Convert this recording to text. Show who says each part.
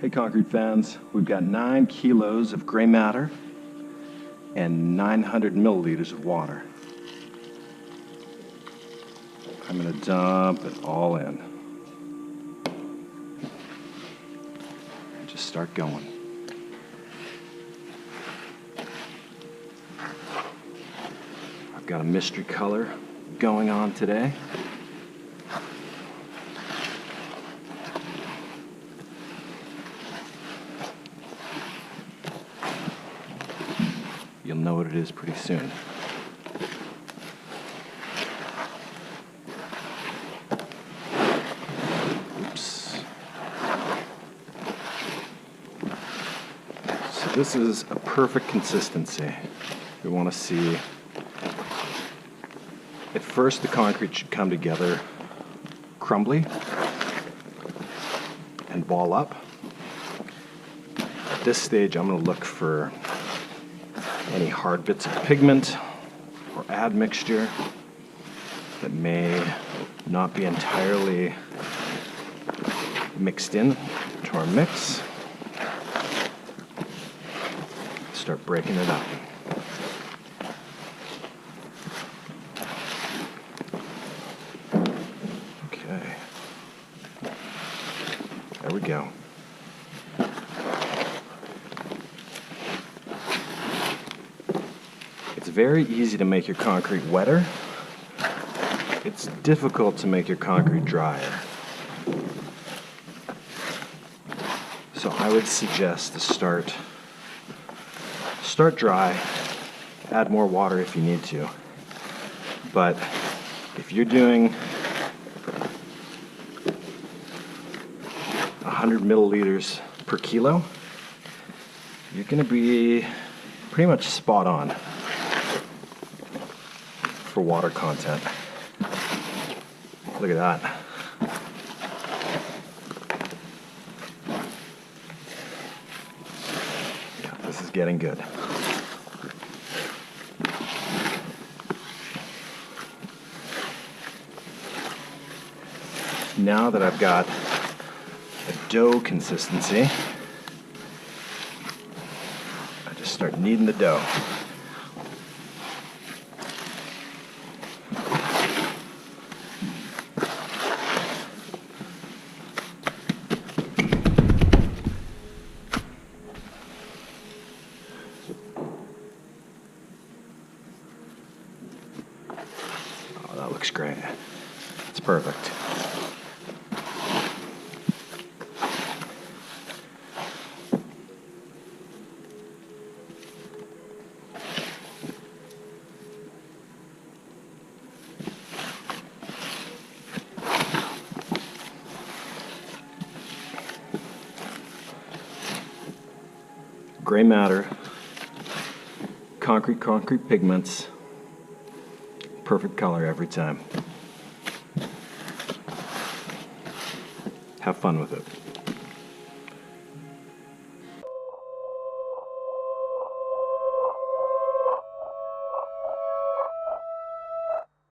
Speaker 1: Hey concrete fans, we've got 9 kilos of gray matter and 900 milliliters of water. I'm going to dump it all in. And just start going. I've got a mystery color going on today. You'll know what it is pretty soon. Oops. So this is a perfect consistency. We want to see, at first the concrete should come together crumbly and ball up. At this stage I'm going to look for any hard bits of pigment or admixture that may not be entirely mixed in to our mix. Start breaking it up. Okay. There we go. It's very easy to make your concrete wetter. It's difficult to make your concrete drier. So I would suggest to start dry, add more water if you need to. But if you're doing 100 milliliters per kilo, you're going to be pretty much spot on for water content. Look at that. Yeah, this is getting good. Now that I've got a dough consistency, I just start kneading the dough. Oh, that looks great. It's perfect. Gray matter, concrete pigments, perfect color every time. Have fun with it.